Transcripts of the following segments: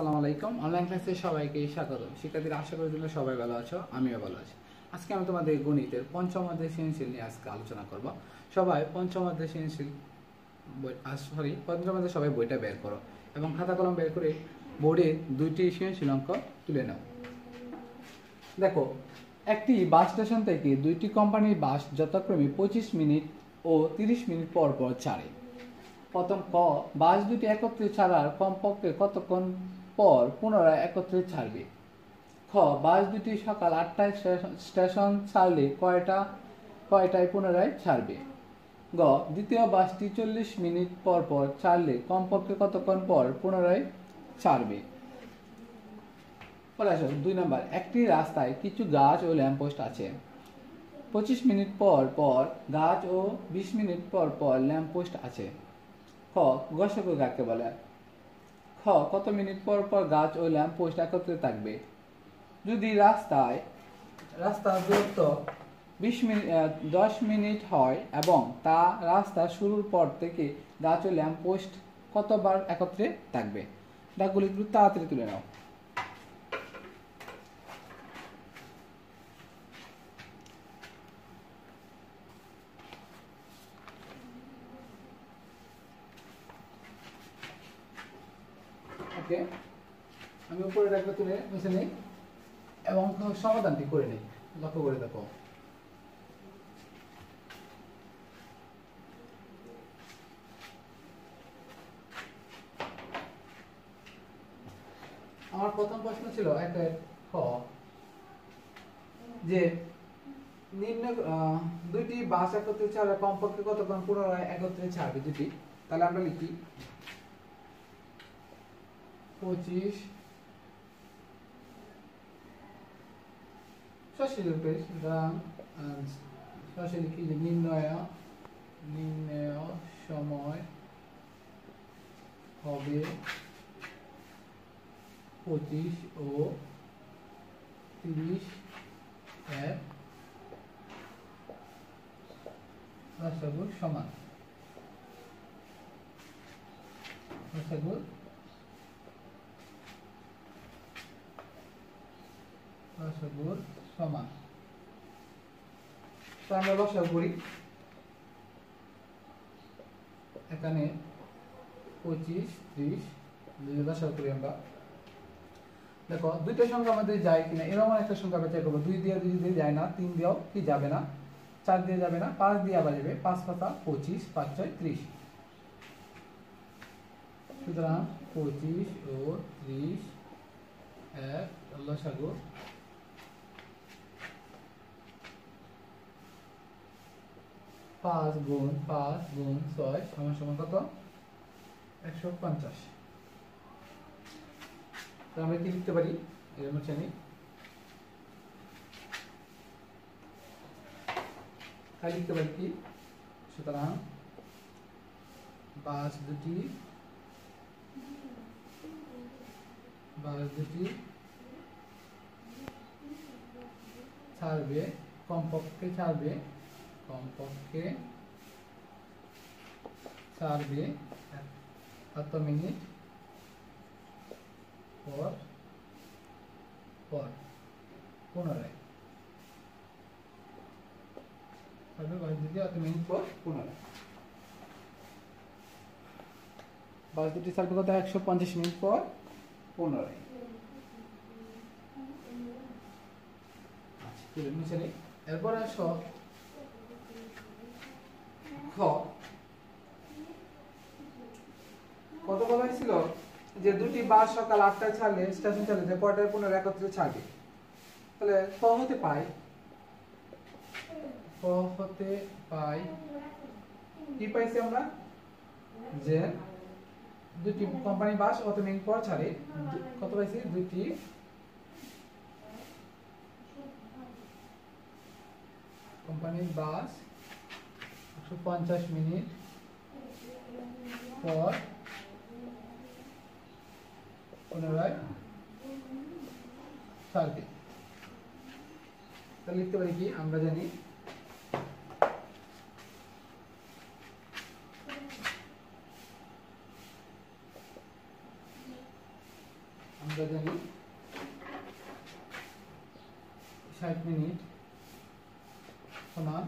আসসালামু আলাইকুম। অনলাইন ক্লাসে সবাইকে স্বাগত। শিক্ষার্থীরা, আশা করি তোমরা সবাই ভালো আছো, আমিও ভালো আছি। আজকে আমি তোমাদের গণিতের পঞ্চম অধ্যায় সৃজনশীল নিয়ে আজকে আলোচনা করব। সবাই পঞ্চম অধ্যায় সৃজনশীল পঞ্চম অধ্যায় সবাই বইটা বের করো এবং খাতা কলম বের করে বোর্ডে দুইটি সৃজনশীল অঙ্ক তুলে নাও। দেখো, একটি বাস স্টেশন থেকে দুইটি কোম্পানির বাস যথাক্রমে 25 মিনিট ও 30 মিনিট পর পর ছাড়ে। প্রথম ক, বাস দুটি একত্রে ছাড়ার কমপক্ষে কতক্ষণ পর পুনরায় একত্রে ছাড়বে? খ, বাস দুটি সকাল 8টায় স্টেশন ছাড়লে কয়টায় পুনরায় ছাড়বে? গ, দ্বিতীয় বাসটি 40 মিনিট পর পর ছাড়লে কমপক্ষে কতক্ষণ পর পুনরায় ছাড়বে? পরে আসো 2 নম্বর, একটি রাস্তায় কিছু গাছ ও ল্যাম্পপোস্ট আছে। 25 মিনিট পর পর গাছ ও 20 মিনিট পর পর ল্যাম্পপোস্ট আছে। খ, গসক কাকে বলে? খ, কত মিনিট পর পর গাছ ও ল্যাম্পপোস্ট একত্রে থাকবে? যদি রাস্তার দূরত্ব 10 মিনিট হয় এবং তা রাস্তা শুরুর পর থেকে গাছ ও ল্যাম্পপোস্ট কতবার একত্রে থাকবে? ডাকগুলি একটু তাড়াতাড়ি তুলে নাও। ওকে, আমি উপরে ডাকটা তুলে মুছে নিই এবং সমাধানটি করে নিই। লক্ষ্য করে দেখো, আমার প্রথম প্রশ্ন ছিল খ, যে নিম্ন দুইটি বাস একত্রে ছাড়া কমপক্ষে কতক্ষণ পুনরায় একত্রে ছাড়বে দুটি। তাহলে আমরা লিখি 25 লিখি যে নির্ণয় সময় হবে 25 ও 30 এর সমান। সমান। তো আমরা লসাগু করি। এখানে 25, 30 লসাগু করি আমরা। দেখো, দুইটা সংখ্যা আমাদের যায় কিনা, এরকম একটা সংখ্যা বের করবো। 2 দিয়ে যায় না, 3 দিয়েও কি যাবে না, 4 দিয়ে যাবে না, 5 দিয়ে আবার যাবে। 5 পাতা 25, 5 6 30। সুতরাং 25 ও 30 এর লসাগু 5 গুণ 5 গুণ 6 সমান কত? 150। তো আমরা কি লিখতে পারি? এর মধ্যে নেই, লিখতে পারি কি? সুতরাং বাস দুটি কমপক্ষে ছাড়বে কত মিনিট পর পুনরায়? বাস দুটি কত মিনিট পর পুনরায়? বাস দুটি ছাড়বে কত? 150 মিনিট পর পুনরায়। এরপর আসো খ, কত বলা হয়েছিল যে দুটি বাস সকাল 8টায় ছাড়লে স্টেশন ছাড়লে যে কয়টায় পুনরায় একত্রে ছাড়বে? তাহলে ক হতে পাই কি পাইছি আমরা? যে দুটি কোম্পানি বাস কত মিনিট পর ছাড়ে। কত পাইছি? দুটি কোম্পানির বাস 150 মিনিট পর পুনরায় ছাড়বে। তাহলে লিখতে পারি কি? আমরা জানি সমান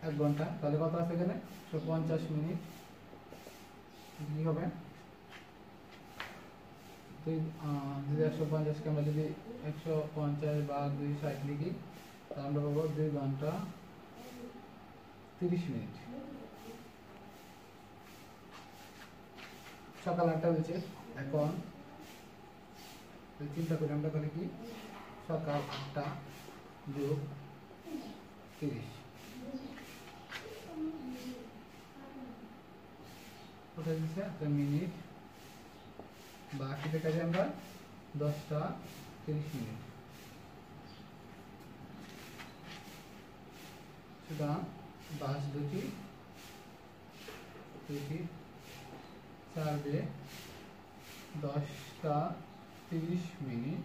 1 ঘন্টা, তাহলে কত আছে এখানে 150 মিনিট। কি হবে, যদি 150কে আমরা যদি 150 বা 260 লিখি, তাহলে আমরা পাবো 2 ঘন্টা 30 মিনিট। সকাল 8টা হয়েছে, এখন চিন্তা করি আমরা তাহলে কি, সকাল 8টা যোগ 30 কোথায় দিচ্ছে একটা মিনিট, বাকি দেখা যায় আমরা 10টা 30 মিনিট। সুতরাং বাস দুটি 4 দিয়ে 10টা 30 মিনিট।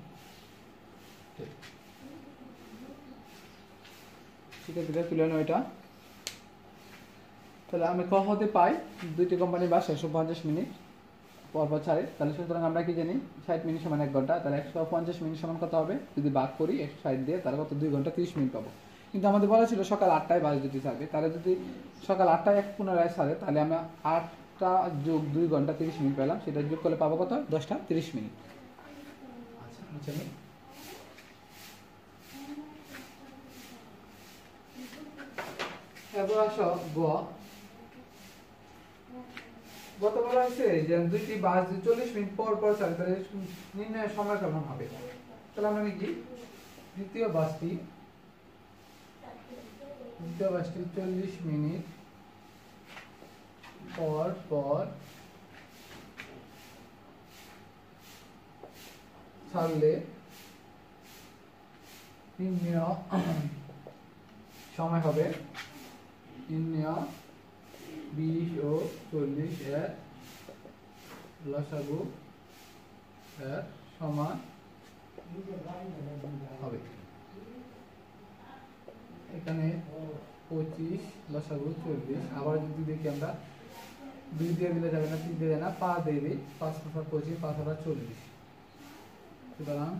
ঠিক আছে, তুলে নাও এটা। তাহলে আমি ক হতে পাই দুইটি কোম্পানির বাস 150 মিনিট পরপর ছাড়ে, তাহলে সুতরাং আমরা কি জানি 60 মিনিট সমান 1 ঘন্টা, তাহলে 150 মিনিট সমান কত হবে, যদি ভাগ করি 160 দিয়ে, তাহলে কত 2 ঘন্টা 30 মিনিট পাবো। কিন্তু আমাদের বলা ছিল সকাল 8টায় বাস দুটি ছাড়বে, তাহলে যদি সকাল 8টায় এক পুনরায় ছাড়ে, তাহলে আমরা 8টা যোগ 2 ঘন্টা 30 মিনিট পেলাম, সেটা যোগ করলে পাবো কত, 10টা 30 মিনিট। আচ্ছা, বুঝছেন? এবার আসো গত বলা হয়েছে যে দুইটি বাস 40 মিনিট পর পর চলে, তাহলে নির্ণয়ের সময় কেমন হবে। তাহলে আমরা লিখি দ্বিতীয় বাসটি 40 মিনিট পর পর ছাড়লে নির্ণয় সময় হবে, নির্ণয় 20 ও 40 এর লসাগু এর সমান হবে। এখানে 25 লসাগু 40, আবার যদি দেখি আমরা 2 দিয়ে দিলে যাবে না, 3 দিয়ে যাবে না, 5 দিয়ে দিই, 5 × 25, 5 × 40। সুতরাং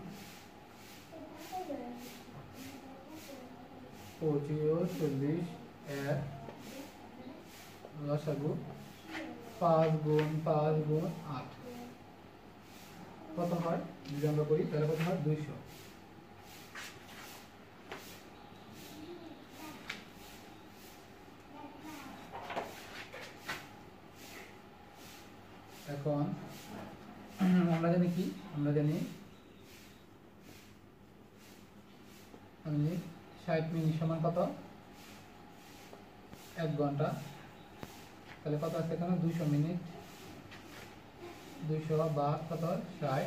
25 ও 40 এর লসাগু 5 × 5 × 8 কত হয়, যদি আমরা করি তাহলে কত হয় 200। এখন আমরা জানি কি, আমরা জানি 60 মিনিট সমান কত, 1 ঘন্টা, তাহলে কত আছে এখানে 200 মিনিট, 200 বা কত 60,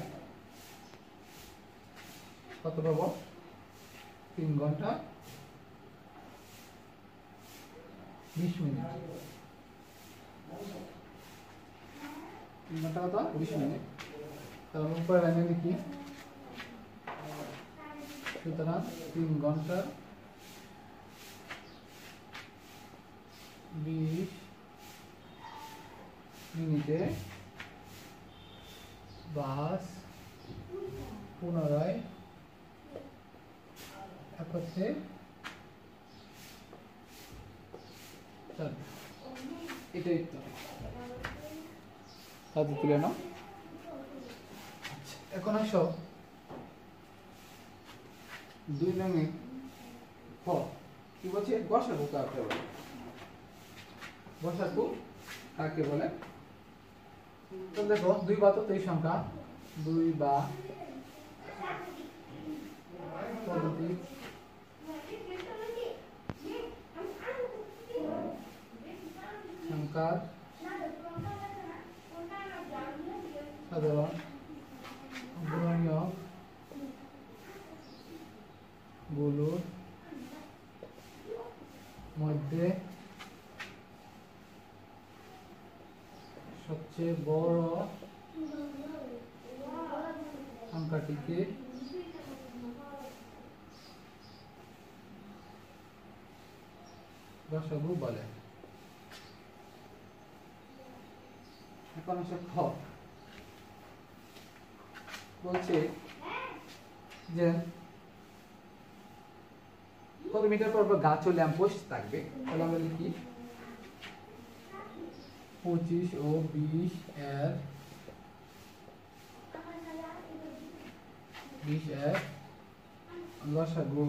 কত পাবো 3 ঘন্টা 20 মিনিট। 3 ঘন্টা কত 20 মিনিট, তাহলে উপরে লাইনে লিখি, সুতরাং 3 ঘন্টা 20 মিনিটে বাস পুনরায় একত্রে চলবে। এটাই উত্তর, হাতে তুলে নাও। এখন আসো 2 নং ক, কি বলছে, গসাগু কাকে বলে, গসাগু কাকে বলে। তো দেখো 2 বা ততোই সংখ্যা, 2 বা পদ্ধতি সংখ্যার সাধারণ গুণনীয়ক গুলোর মধ্যে সবচেয়ে বড় সংখ্যাটিকে গসাগু বলে। এখন আসে খ, বলছে যে কত মিটার পর পর গাছ ও ল্যাম্প পোস্ট থাকবে, তাহলে আমরা লিখি 25 ও 20 এর লসাগু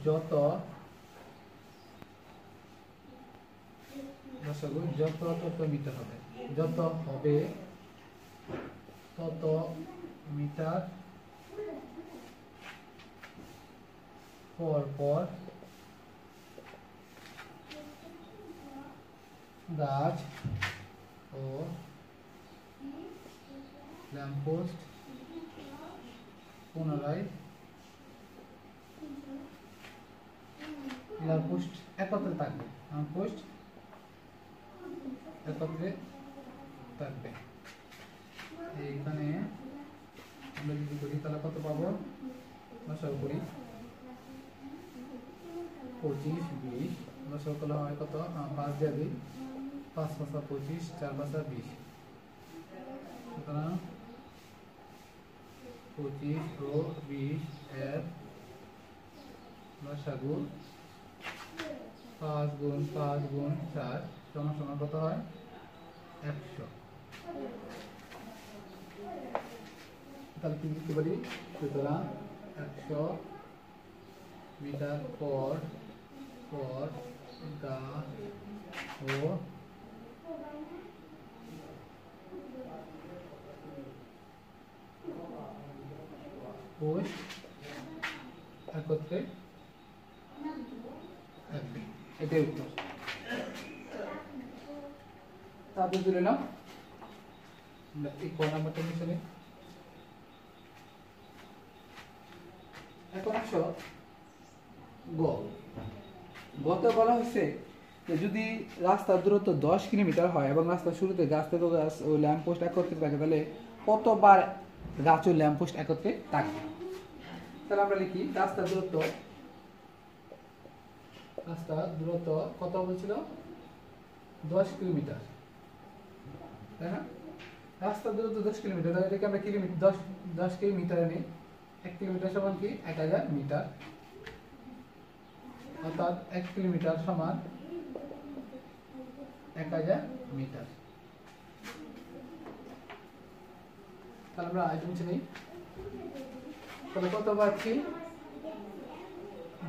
যত তত মিটার হবে, যত হবে তত মিটার পর পর গাছ ও ল্যাম্পপোস্ট পুনরায় ল্যাম্পপোস্ট একত্রে থাকবে, ল্যাম্পপোস্ট একত্রে থাকবে। এইখানে আমরা যদি করি তাহলে কত পাবো, লসাগু করি 25 20, লসাগু করলে হয় কত 5 দিয়ে দিই, 5 5 25, 4 5 20, সুতরাং 25 ও 20 এর লসাগু 5 গুণ 5 গুণ 4 সমান সমান কত হয় 100। তাহলে কি লিখতে পারি, সুতরাং 100 মিটার পর পর গাছ ও পোস্ট একত্রে থাকবে, এটাই উত্তর। তারপরে তুলে নাও এই ক নাম্বারটা মিশনে। এখন আসো গতে বলা হয়েছে যে যদি রাস্তার দূরত্ব 10 কিলোমিটার হয় এবং রাস্তার শুরুতে গাছ থেকে গাছ ও ল্যাম্প পোস্ট একত্রে থাকে, তাহলে কতবার গাছ ও ল্যাম্প পোস্ট একত্রে থাকবে। তাহলে আমরা লিখি রাস্তার দূরত্ব কত বলছিল 10 কিলোমিটার, তাই না? রাস্তার দূরত্ব 10 কিলোমিটার, তাহলে এটাকে আমরা কিলোমিটার 10 কে মিটারে নিই। 1 কিলোমিটার সমান কি 1000 মিটার, অর্থাৎ 1 কিলোমিটার সমান 1000 মিটার। তাহলে আমরা আইটেম চিনি, তাহলে কত পাচ্ছি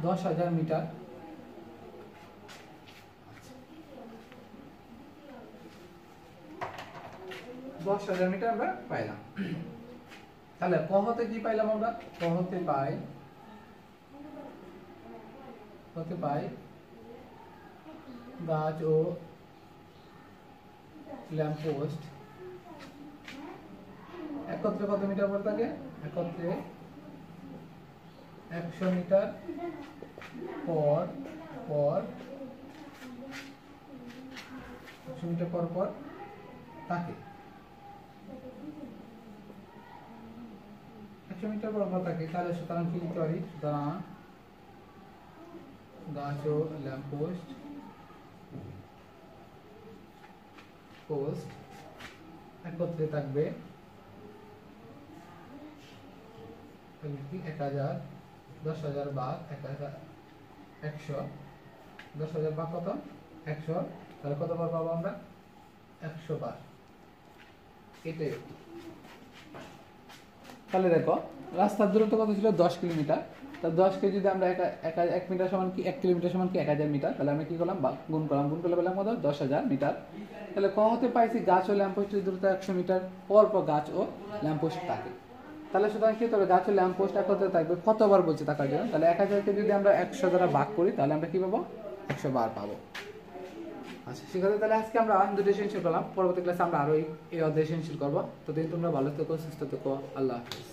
10,000 মিটার। 10,000 মিটার আমরা পাইলাম। তাহলে ক হতে কি পাইলাম আমরা, ক হতে পাই গাছ ও ল্যাম্প পোস্ট একত্রে কত মিটার পর থাকে, একত্রে 100 মিটার পর পর 100 মিটার পর পর থাকে, 100 মিটার পর পর থাকে। তাহলে সুতরাং কি লিখতে পারি, সুতরাং গাছ ও ল্যাম্প পোস্ট একত্রে থাকবে 1000, 10,000 ভাগ 100, 10,000 ভাগ কত 100, তাহলে কত বার পাবো আমরা 100 বার, এটাই। তাহলে দেখো রাস্তার দূরত্ব কত ছিল 10 কিলোমিটার, তা 10 কে যদি আমরা 1 মিটার সমান কি 1 কিলোমিটার সমান কি 1000 মিটার, তাহলে আমরা কি করলাম গুণ করলাম, গুণ করলে পেলাম কত 10,000 মিটার। তাহলে ক হতে পাইছি গাছ ও ল্যাম্প পোস্টের দূরত্ব 100 মিটার পর পর গাছ ও ল্যাম্প পোস্ট থাকে। তাহলে সুতরাং কি তবে গাছ ও ল্যাম্প পোস্ট একত্রে থাকবে কতবার বলছে থাকার জন্য, তাহলে 1000 কে যদি আমরা 100 দ্বারা ভাগ করি তাহলে আমরা কি পাবো 100 বার পাবো। আচ্ছা ঠিক আছে, তাহলে আজকে আমরা দুটো সেশন করলাম, পরবর্তী ক্লাসে আমরা আরো এই অধ্যায় সেশন করবো। ততদিন তোমরা ভালো থেকো, সুস্থ থেকো, আল্লাহ হাফেজ।